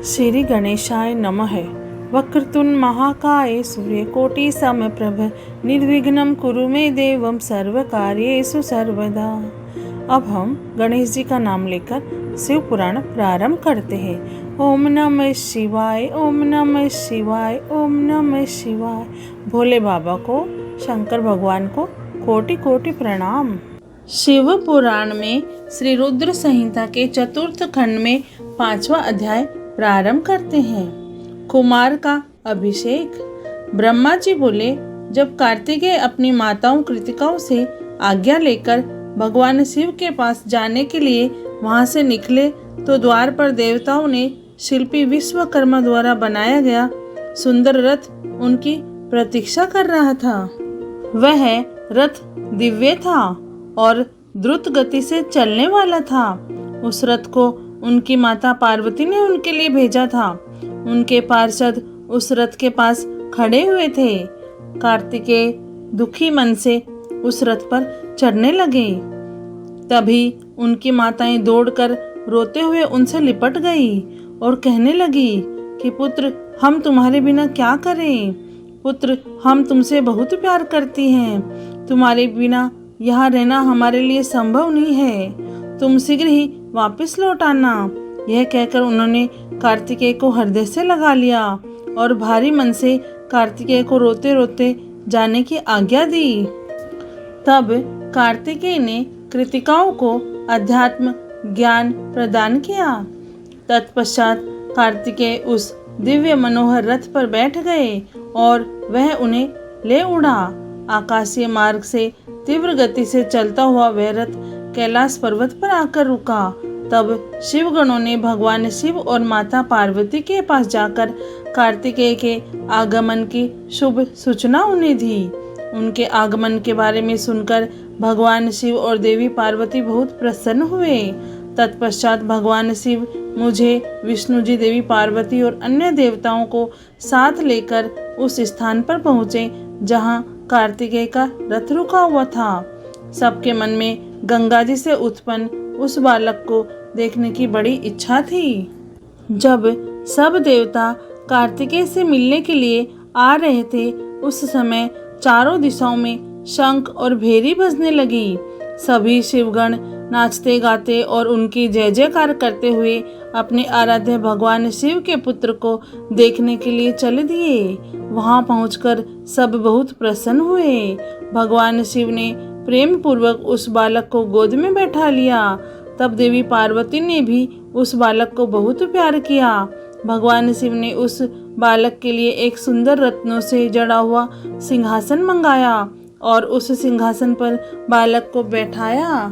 श्री गणेशाय नमः। वक्रतुंड महाकाय सूर्यकोटि समप्रभ निर्विघ्नं कुरु मे देवं सर्वकार्येषु सर्वदा। अब हम गणेश जी का नाम लेकर शिव पुराण प्रारंभ करते हैं। ओम नमः शिवाय, ओम नमः शिवाय, ओम नमः शिवाय। भोले बाबा को, शंकर भगवान को कोटि कोटि प्रणाम। शिव पुराण में श्री रुद्र संहिता के चतुर्थ खंड में 5वां अध्याय प्रारंभ करते हैं। कुमार का अभिषेक। ब्रह्मा जी बोले, जब कार्तिकेय अपनी माताओं कृतिकाओं से आज्ञा लेकर भगवान शिव के पास जाने के लिए वहां से निकले तो द्वार पर देवताओं ने शिल्पी विश्वकर्मा द्वारा बनाया गया सुंदर रथ उनकी प्रतीक्षा कर रहा था। वह रथ दिव्य था और द्रुत गति से चलने वाला था। उस रथ को उनकी माता पार्वती ने उनके लिए भेजा था। उनके पार्षद उस रथ के पास खड़े हुए थे। कार्तिकेय दुखी मन से उस रथ पर चढ़ने लगे। तभी उनकी माताएं दौड़कर रोते हुए उनसे लिपट गई और कहने लगी कि पुत्र, हम तुम्हारे बिना क्या करें? पुत्र, हम तुमसे बहुत प्यार करती हैं। तुम्हारे बिना यहाँ रहना हमारे लिए संभव नहीं है। तुम शीघ्र ही वापस लौट आना। यह कहकर उन्होंने कार्तिकेय को हृदय से लगा लिया और भारी मन से कार्तिकेय को रोते रोते जाने की आज्ञा दी। तब कार्तिकेय ने कृतिकाओं को अध्यात्म ज्ञान प्रदान किया। तत्पश्चात कार्तिकेय उस दिव्य मनोहर रथ पर बैठ गए और वह उन्हें ले उड़ा। आकाशीय मार्ग से तीव्र गति से चलता हुआ वह रथ कैलाश पर्वत पर आकर रुका। तब शिवगणों ने भगवान शिव और माता पार्वती के पास जाकर कार्तिकेय के आगमन की शुभ सूचना उन्हें दी। उनके आगमन के बारे में सुनकर भगवान शिव और देवी पार्वती बहुत प्रसन्न हुए। तत्पश्चात भगवान शिव मुझे, विष्णु जी, देवी पार्वती और अन्य देवताओं को साथ लेकर उस स्थान पर पहुँचे जहाँ कार्तिकेय का रथ रुका हुआ था। सबके मन में गंगा जी से उत्पन्न उस बालक को देखने की बड़ी इच्छा थी। जब सब देवता कार्तिकेय से मिलने के लिए आ रहे थे, उस समय चारों दिशाओं में शंख और भेरी बजने लगी। सभी शिवगण नाचते गाते और उनकी जय जयकार करते हुए अपने आराध्य भगवान शिव के पुत्र को देखने के लिए चल दिए। वहां पहुंचकर सब बहुत प्रसन्न हुए। भगवान शिव ने प्रेम पूर्वक उस बालक को गोद में बैठा लिया। तब देवी पार्वती ने भी उस बालक को बहुत प्यार किया। भगवान शिव ने उस बालक के लिए एक सुंदर रत्नों से जड़ा हुआ सिंहासन मंगाया और उस सिंहासन पर बालक को बैठाया।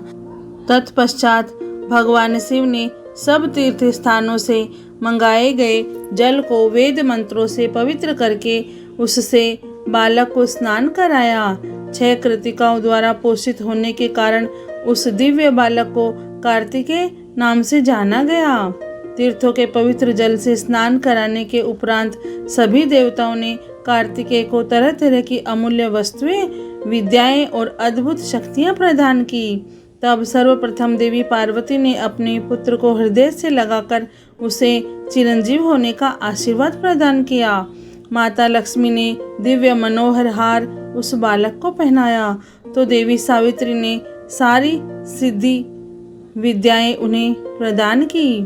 तत्पश्चात भगवान शिव ने सब तीर्थ स्थानों से मंगाए गए जल को वेद मंत्रों से पवित्र करके उससे बालक को स्नान कराया। 6 कृतिकाओं द्वारा पोषित होने के कारण उस दिव्य बालक को कार्तिकेय नाम से जाना गया। तीर्थों के पवित्र जल से स्नान कराने के उपरांत सभी देवताओं ने कार्तिकेय को तरह तरह की अमूल्य वस्तुएं, विद्याएं और अद्भुत शक्तियां प्रदान की। तब सर्वप्रथम देवी पार्वती ने अपने पुत्र को हृदय से लगाकर उसे चिरंजीव होने का आशीर्वाद प्रदान किया। माता लक्ष्मी ने दिव्य मनोहर हार उस बालक को पहनाया तो देवी सावित्री ने सारी सिद्धि विद्याएं उन्हें प्रदान की।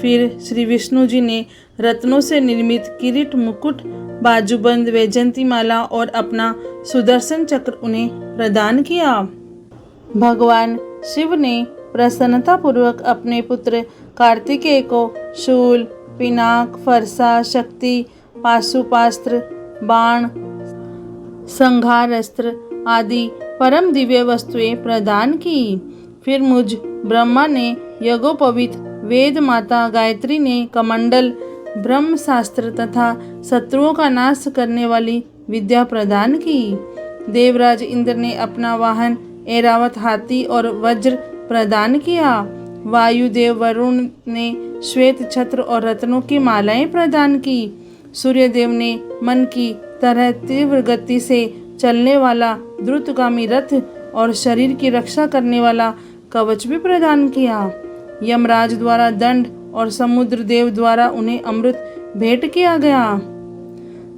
फिर श्री विष्णु जी ने रत्नों से निर्मित किरीट, मुकुट, बाजूबंद, वैजयंती माला और अपना सुदर्शन चक्र उन्हें प्रदान किया। भगवान शिव ने प्रसन्नता पूर्वक अपने पुत्र कार्तिकेय को शूल, पिनाक, फरसा, शक्ति, पाशुपास्त्र, बाण, संहार अस्त्र आदि परम दिव्य वस्तुएं प्रदान की। फिर मुझ ब्रह्मा ने यज्ञोपवीत, वेद माता गायत्री ने कमंडल, ब्रह्म शास्त्र तथा शत्रुओं का नाश करने वाली विद्या प्रदान की। देवराज इंद्र ने अपना वाहन ऐरावत हाथी और वज्र प्रदान किया। वायुदेव वरुण ने श्वेत छत्र और रत्नों की मालाएं प्रदान की। सूर्यदेव ने मन की तरह तीव्र गति से चलने वाला द्रुतगामी रथ और शरीर की रक्षा करने वाला कवच भी प्रदान किया। यमराज द्वारा दंड और समुद्र देव द्वारा उन्हें अमृत भेंट किया गया।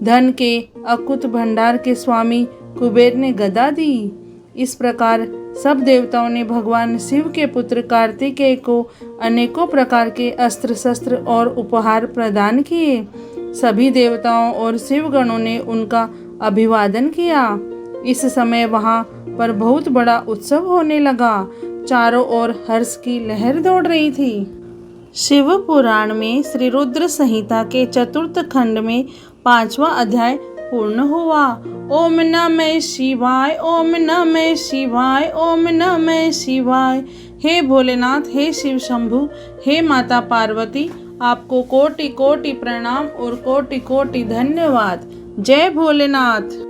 धन के अकुत भंडार के स्वामी कुबेर ने गदा दी। इस प्रकार सब देवताओं ने भगवान शिव के पुत्र कार्तिकेय को अनेकों प्रकार के अस्त्र शस्त्र और उपहार प्रदान किए। सभी देवताओं और शिवगणों ने उनका अभिवादन किया। इस समय वहाँ पर बहुत बड़ा उत्सव होने लगा। चारों ओर हर्ष की लहर दौड़ रही थी। शिव पुराण में श्री रुद्र संहिता के चतुर्थ खंड में 5वां अध्याय पूर्ण हुआ। ओम नमः शिवाय, ओम नमः शिवाय, ओम नमः शिवाय। हे भोलेनाथ, हे शिव शंभु, हे माता पार्वती, आपको कोटि कोटि प्रणाम और कोटि कोटि धन्यवाद। जय भोलेनाथ।